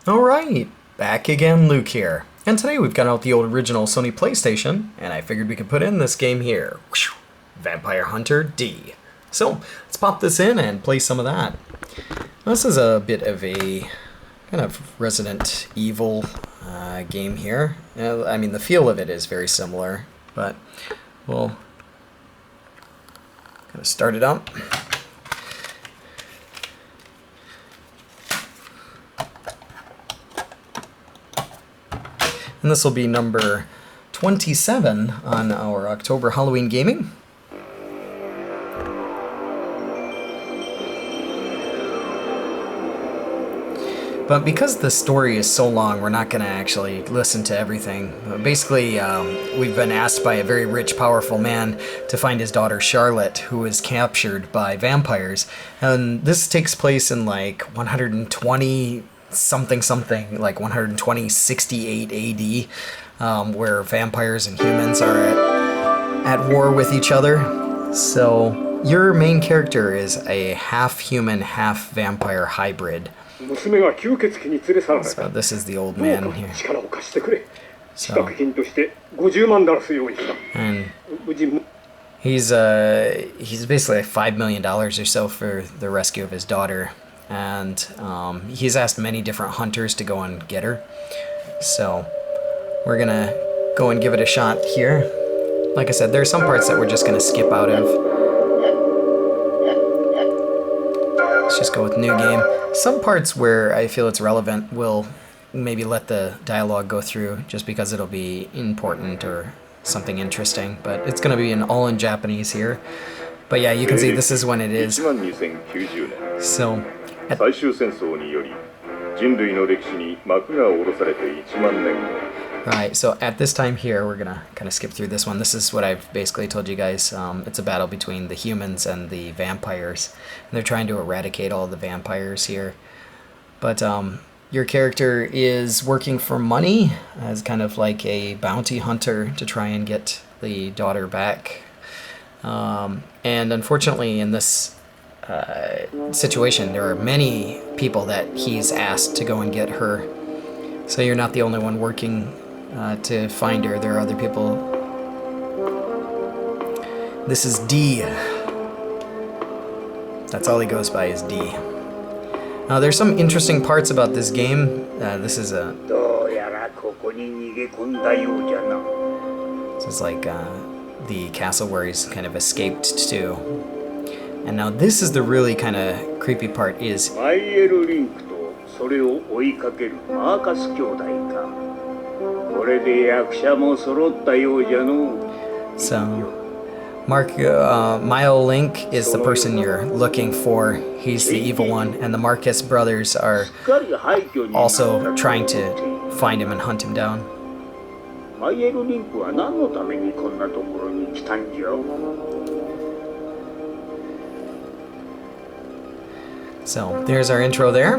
Alright, back again, Luke here. And today we've got out the old original Sony PlayStation, and I figured we could put in this game here. Vampire Hunter D. So, let's pop this in and play some of that. This is a bit of a kind of Resident Evil game here. I mean, the feel of it is very similar, but we'll kind of start it up. And this will be number 27 on our October Halloween gaming. But because the story is so long, we're not going to actually listen to everything. Basically, we've been asked by a very rich, powerful man to find his daughter Charlotte, who was captured by vampires. And this takes place in like 120 something, like 12068 AD, where vampires and humans are at war with each other. So your main character is a half human, half vampire hybrid. So this is the old man here. So, and he's basically like $5 million or so for the rescue of his daughter. And he's asked many different hunters to go and get her. So we're gonna go and give it a shot here. Like I said, there are some parts that we're just gonna skip out of. Let's just go with new game. Some parts where I feel it's relevant, we'll maybe let the dialogue go through just because it'll be important or something interesting. But it's gonna be all in Japanese here. But yeah, you can see this is when it is. So, right, so at this time here, we're gonna kind of skip through this one. This is what I've basically told you guys. It's a battle between the humans and the vampires. And they're trying to eradicate all the vampires here. But your character is working for money as kind of like a bounty hunter to try and get the daughter back. And unfortunately in this situation, there are many people that he's asked to go and get her. So you're not the only one working to find her. There are other people. This is D. That's all he goes by is D. Now there's some interesting parts about this game. This is like the castle where he's kind of escaped to. And now this is the really kind of creepy part is so Mile Link is the person you're looking for. He's the evil one, and the Marcus brothers are also trying to find him and hunt him down. So there's our intro there.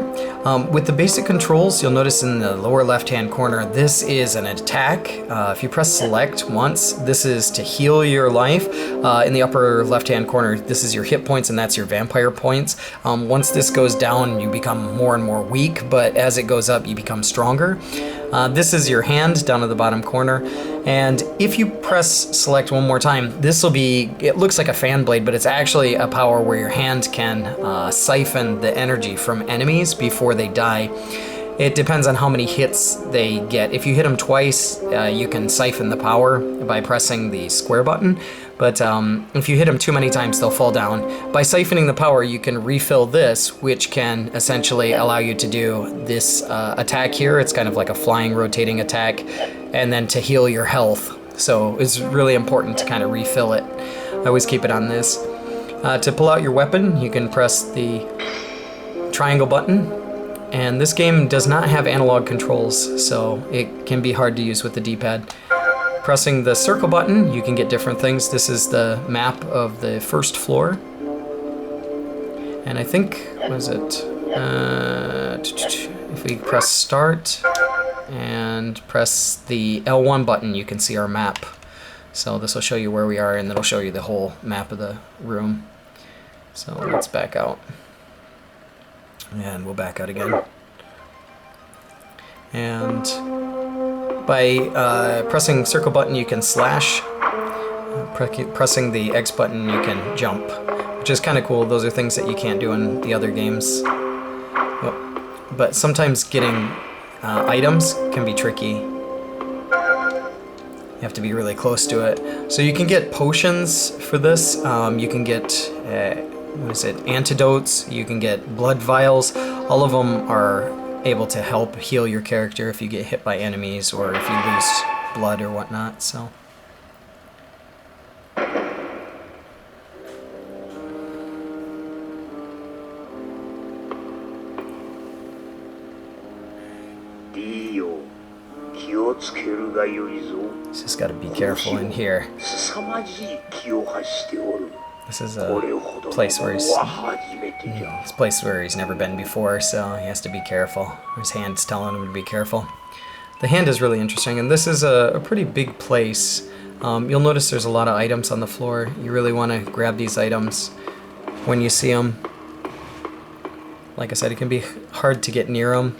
With the basic controls, you'll notice in the lower left-hand corner, this is an attack. If you press select once, this is to heal your life. In the upper left-hand corner, this is your hit points, and that's your vampire points. Once this goes down, you become more and more weak, but as it goes up, you become stronger. This is your hand down at the bottom corner. And if you press select one more time, this will be, it looks like a fan blade, but it's actually a power where your hand can siphon the energy from enemies before they die. It depends on how many hits they get. If you hit them twice, you can siphon the power by pressing the square button. But if you hit them too many times, they'll fall down. By siphoning the power, you can refill this, which can essentially allow you to do this attack here. It's kind of like a flying, rotating attack, and then to heal your health. So it's really important to kind of refill it. I always keep it on this. To pull out your weapon, you can press the triangle button. And this game does not have analog controls, so it can be hard to use with the D-pad. Pressing the circle button, you can get different things. This is the map of the first floor. And I think, what is it? If we press start and press the L1 button, you can see our map. So this will show you where we are, and it'll show you the whole map of the room. So let's back out. And we'll back out again. And by pressing circle button you can slash. Pressing the X button you can jump, which is kind of cool. Those are things that you can't do in the other games. But sometimes getting items can be tricky. You have to be really close to it. So you can get potions for this. You can get, what is it, antidotes. You can get blood vials. All of them are able to help heal your character if you get hit by enemies or if you lose blood or whatnot. So. Just gotta be careful in here. This is a place where he's never been before, so he has to be careful. His hand's telling him to be careful. The hand is really interesting, and this is a pretty big place. You'll notice there's a lot of items on the floor. You really want to grab these items when you see them. Like I said, it can be hard to get near them.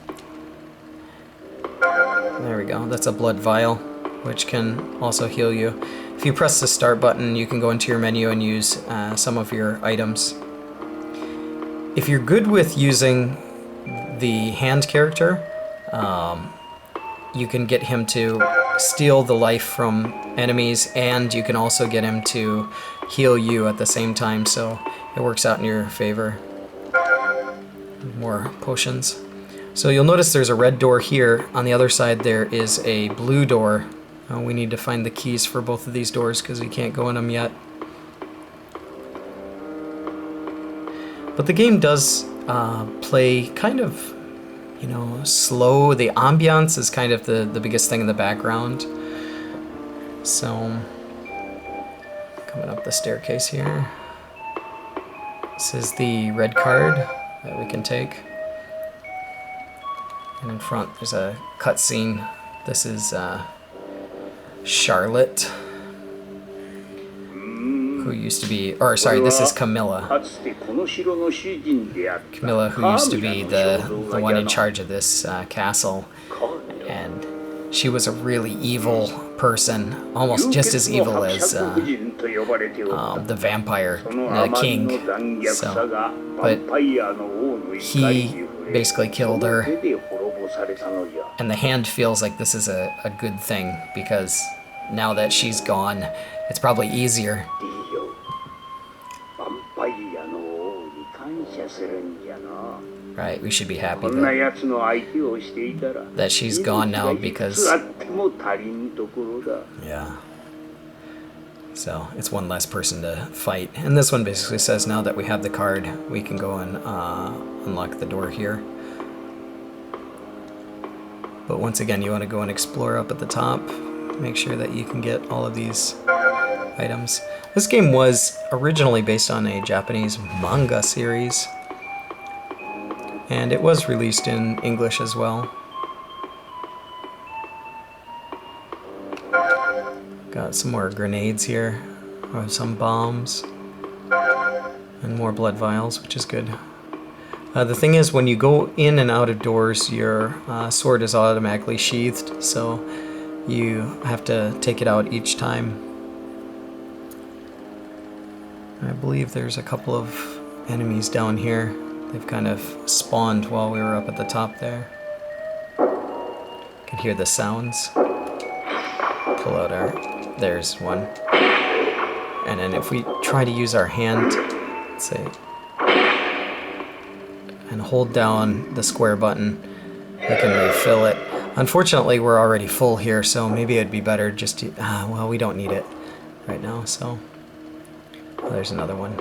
There we go, that's a blood vial, which can also heal you. If you press the start button, you can go into your menu and use some of your items. If you're good with using the hand character, you can get him to steal the life from enemies, and you can also get him to heal you at the same time, so it works out in your favor. More potions. So you'll notice there's a red door here. On the other side there is a blue door. We need to find the keys for both of these doors because we can't go in them yet. But the game does play kind of, you know, slow. The ambiance is kind of the biggest thing in the background. So, coming up the staircase here. This is the red card that we can take. And in front there's a cutscene. This is Charlotte, who used to be, or sorry, this is Camilla. Camilla, who used to be the one in charge of this castle. And she was a really evil person, almost just as evil as the vampire king. So, but he basically killed her. And the hand feels like this is a good thing, because now that she's gone, it's probably easier. Right, we should be happy that she's gone now, because... Yeah. So, it's one less person to fight. And this one basically says now that we have the card, we can go and unlock the door here. But once again, you want to go and explore up at the top. Make sure that you can get all of these items. This game was originally based on a Japanese manga series. And it was released in English as well. Got some more grenades here, or some bombs, and more blood vials, which is good. The thing is, when you go in and out of doors, your sword is automatically sheathed, so you have to take it out each time. I believe there's a couple of enemies down here. They've kind of spawned while we were up at the top there. You can hear the sounds. Pull out our... There's one. And then if we try to use our hand, let's say, and hold down the square button, we can refill it. Unfortunately, we're already full here, so maybe it'd be better just to... well, we don't need it right now, so... Oh, there's another one.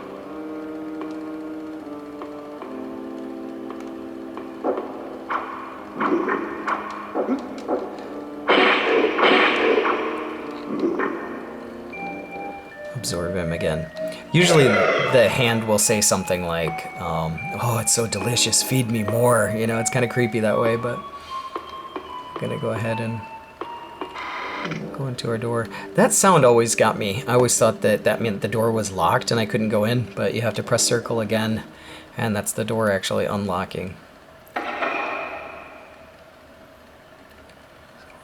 Absorb him again. Usually the hand will say something like, oh, it's so delicious, feed me more. You know, it's kind of creepy that way, but I'm gonna go ahead and go into our door. That sound always got me. I always thought that that meant the door was locked and I couldn't go in, but you have to press circle again, and that's the door actually unlocking.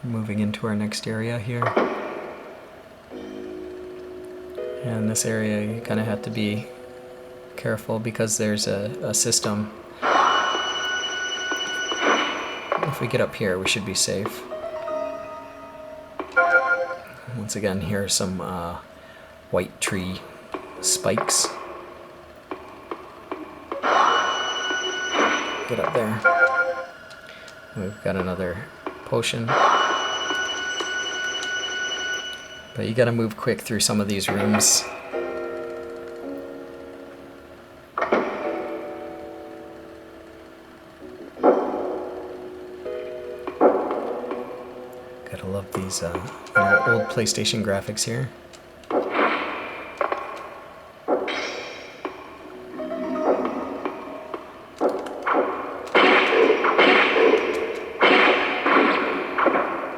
moving into our next area here. And this area you kind of have to be careful because there's a system. If we get up here, we should be safe. Once again, here are some white tree spikes. Get up there. We've got another potion. But you gotta move quick through some of these rooms. Gotta love these old PlayStation graphics here.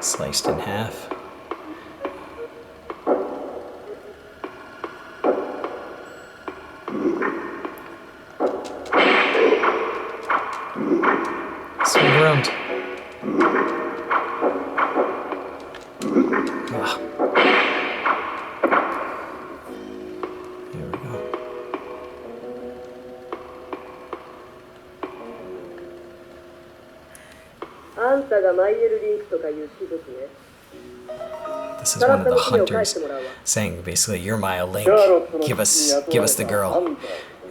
Sliced in half. Swing around. Ah. There we go. This is one of the hunters saying basically, "You're my link. Give us the girl."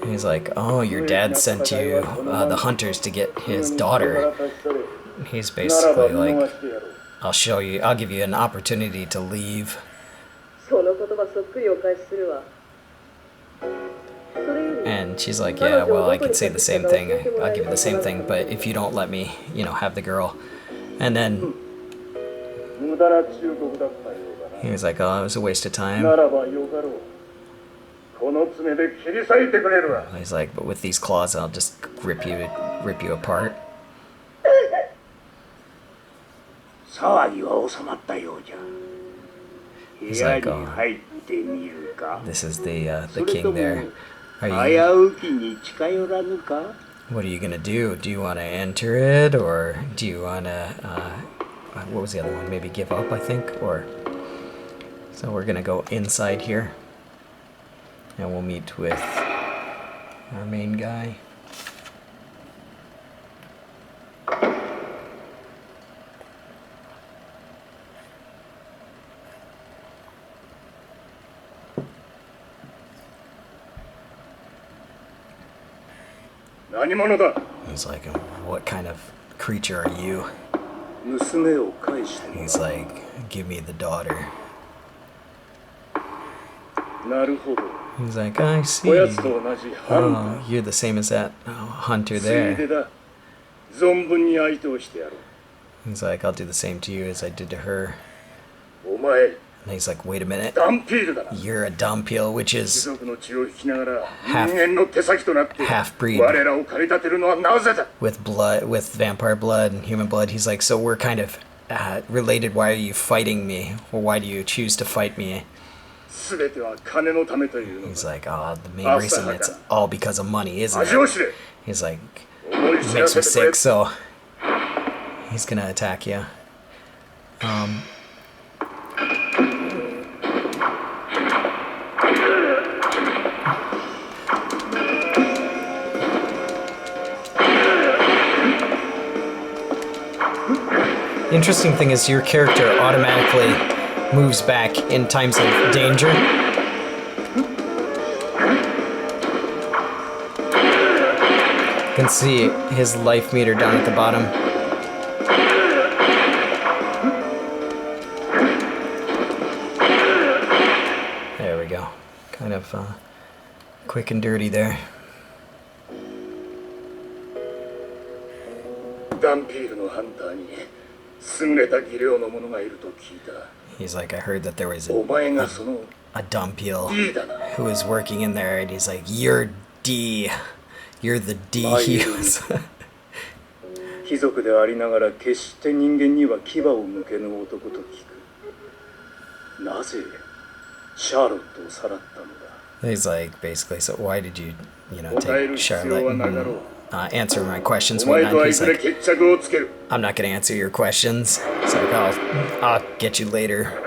And he's like, "Oh, your dad sent you the hunters to get his daughter." He's basically like, "I'll show you. I'll give you an opportunity to leave." And she's like, "Yeah, well, I could say the same thing. I'll give you the same thing, but if you don't let me, have the girl." And then he was like, "Oh, it was a waste of time." He's like, "But with these claws, I'll just rip you apart." He's like, "Oh, this is the king there. What are you gonna do? Do you want to enter it, or do you want to? What was the other one? Maybe give up, I think, or." So we're gonna go inside here. And we'll meet with our main guy. He's like, "What kind of creature are you?" He's like, "Give me the daughter." He's like, "I see. Oh, you're the same as that hunter there." He's like, "I'll do the same to you as I did to her." And he's like, "Wait a minute. You're a Dampil, which is half-breed with blood, with vampire blood and human blood." He's like, "So we're kind of related. Why are you fighting me? Or why do you choose to fight me?" He's like, "Oh, the main reason it's all because of money, isn't it?" He's like, "It makes me sick, so he's gonna attack you." The interesting thing is your character automatically moves back in times of danger. You can see his life meter down at the bottom. There we go. Kind of quick and dirty there. He's like, "I heard that there was a Dampil who was working in there," and he's like, "You're D. You're the D." He was. He's like, basically, "So why did you, take Charlotte and answer my questions one night. He's like, I'm not gonna answer your questions. It's like, I'll get you later.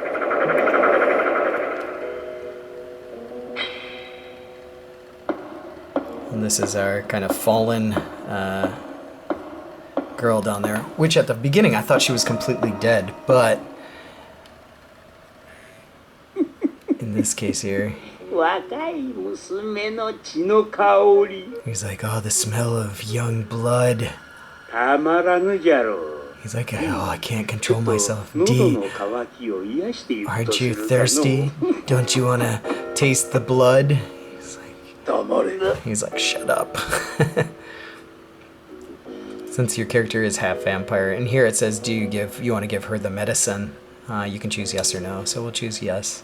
And this is our kind of fallen girl down there, which at the beginning I thought she was completely dead, but in this case here, he's like, oh, the smell of young blood. He's like, oh, I can't control myself. D, aren't you thirsty? Don't you want to taste the blood? He's like, shut up. Since your character is half vampire, and here it says, do you want to give her the medicine? You can choose yes or no, so we'll choose yes.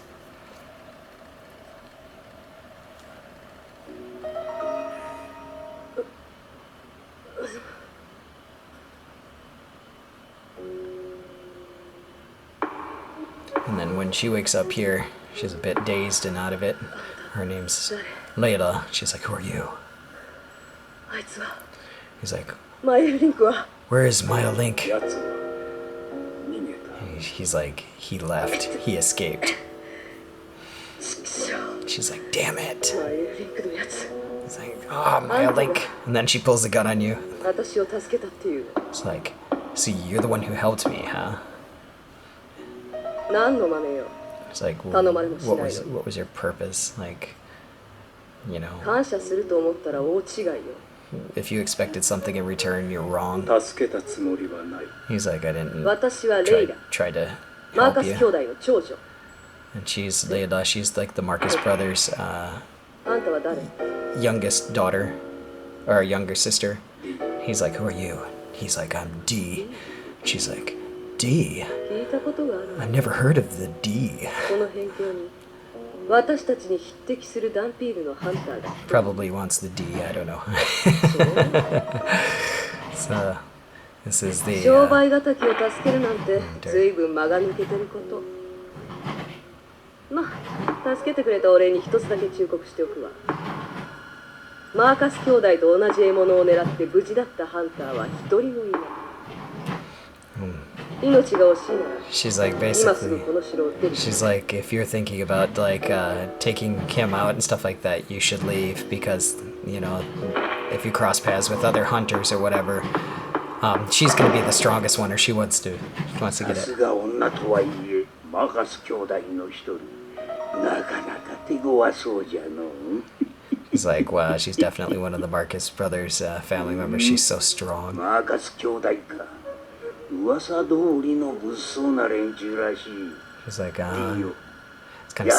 And then when she wakes up here, she's a bit dazed and out of it. Her name's Leila. She's like, who are you? He's like, where is Myolink? He's like, he left. He escaped. She's like, damn it. He's like, oh, Myolink. And then she pulls the gun on you. It's like, so you're the one who helped me, huh? It's like, what was your purpose? Like, you know, if you expected something in return, you're wrong. He's like, I didn't try to help you. And she's Leila, she's like the Marcus brothers' youngest daughter, or younger sister. He's like, who are you? He's like, I'm D. She's like, D? I've never heard of the D. Probably wants the D, I don't know. So, this is the... She's like, basically, she's like, if you're thinking about like taking him out and stuff like that, you should leave, because, you know, if you cross paths with other hunters or whatever, she's gonna be the strongest one, or she wants to get it. He's like, wow, she's definitely one of the Marcus brothers' family members. She's so strong. He's like, it's kind of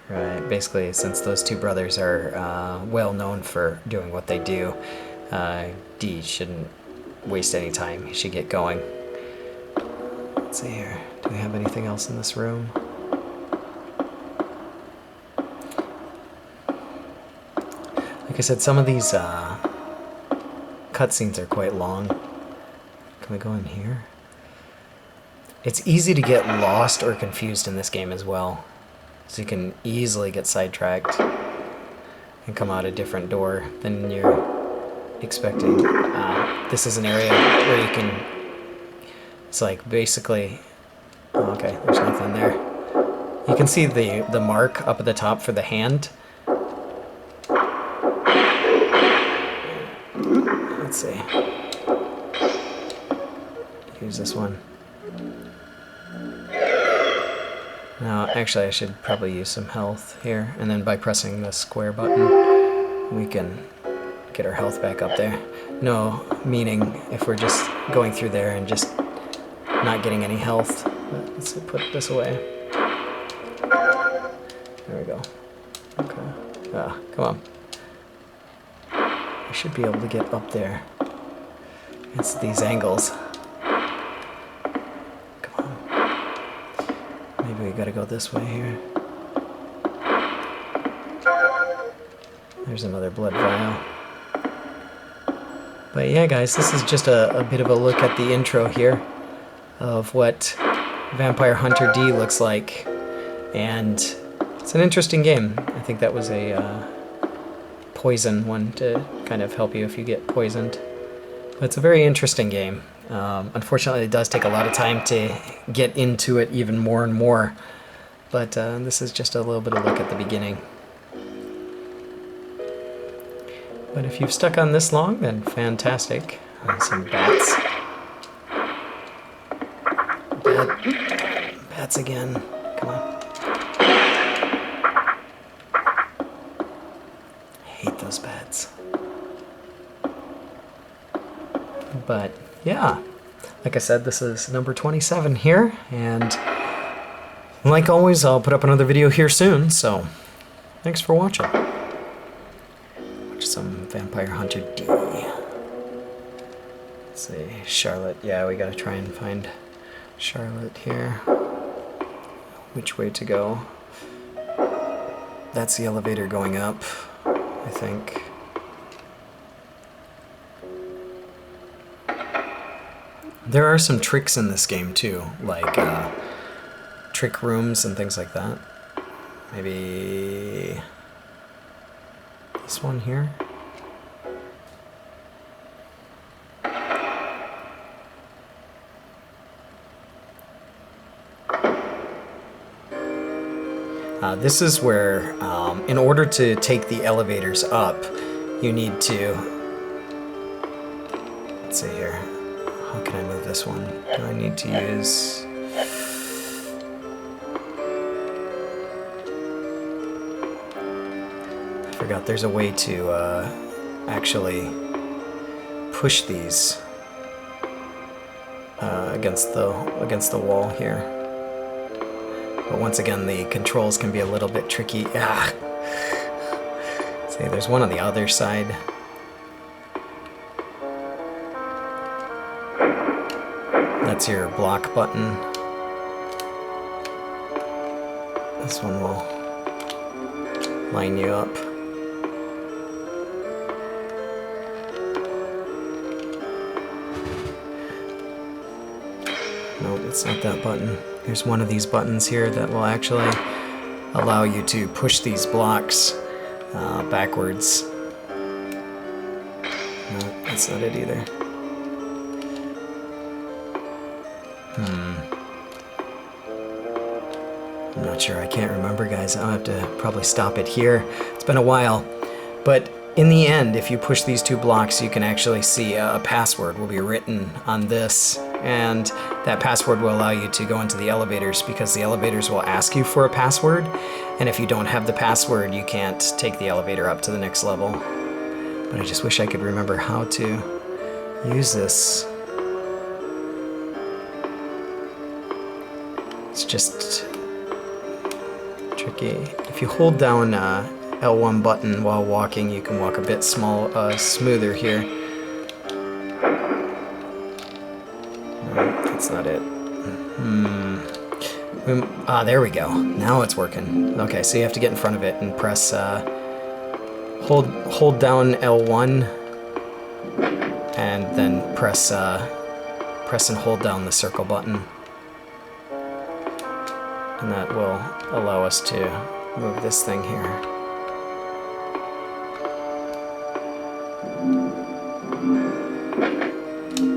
right, basically, since those two brothers are well known for doing what they do, D shouldn't waste any time. He should get going. Let's see here. Do we have anything else in this room? Like I said, some of these cutscenes are quite long. Can we go in here? It's easy to get lost or confused in this game as well. So you can easily get sidetracked and come out a different door than you're expecting. This is an area where you can... It's like basically... Oh, okay, there's nothing there. You can see the mark up at the top for the hand. Let's see. Use this one. Now, actually, I should probably use some health here, and then by pressing the square button, we can get our health back up there. No, meaning if we're just going through there and just not getting any health. Let's put this away. There we go. Okay. Ah, come on. I should be able to get up there. It's these angles. Come on. Maybe we gotta go this way here. There's another blood vial. But yeah, guys, this is just a bit of a look at the intro here of what Vampire Hunter D looks like. And it's an interesting game. I think think that was a poison one to kind of help you if you get poisoned. But it's a very interesting game. Unfortunately, it does take a lot of time to get into it even more and more. But this is just a little bit of a look at the beginning. But if you've stuck on this long, then fantastic. Some bats. Bats again. Come on. I hate those bats. But yeah, like I said, this is number 27 here, and like always, I'll put up another video here soon, so thanks for watching. Watch some Vampire Hunter D. Let's see, Charlotte. Yeah, we gotta try and find Charlotte here. Which way to go? That's the elevator going up, I think. There are some tricks in this game too, like trick rooms and things like that. Maybe this one here. This is where, in order to take the elevators up, you need to, let's see here, how can I move this one? Do I need to use, I forgot there's a way to actually push these against the wall here. But once again, the controls can be a little bit tricky. Ah. See, there's one on the other side. That's your block button. This one will line you up. Nope, it's not that button. There's one of these buttons here that will actually allow you to push these blocks backwards. No, that's not it either. I'm not sure. I can't remember, guys. I'll have to probably stop it here. It's been a while. But in the end, if you push these two blocks, you can actually see a password will be written on this. And that password will allow you to go into the elevators, because the elevators will ask you for a password. And if you don't have the password, you can't take the elevator up to the next level. But I just wish I could remember how to use this. It's just tricky. If you hold down L1 button while walking, you can walk a bit smoother here. No, that's not it. There we go. Now it's working. Okay, so you have to get in front of it and press, hold down L1, and then press and hold down the circle button. And that will allow us to move this thing here.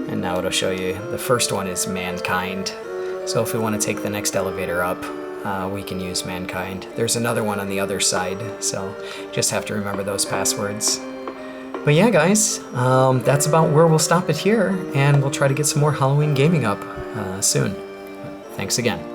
And now it'll show you, the first one is Mankind. So if we want to take the next elevator up, we can use Mankind. There's another one on the other side, so just have to remember those passwords. But yeah, guys, that's about where we'll stop it here, and we'll try to get some more Halloween gaming up soon. Thanks again.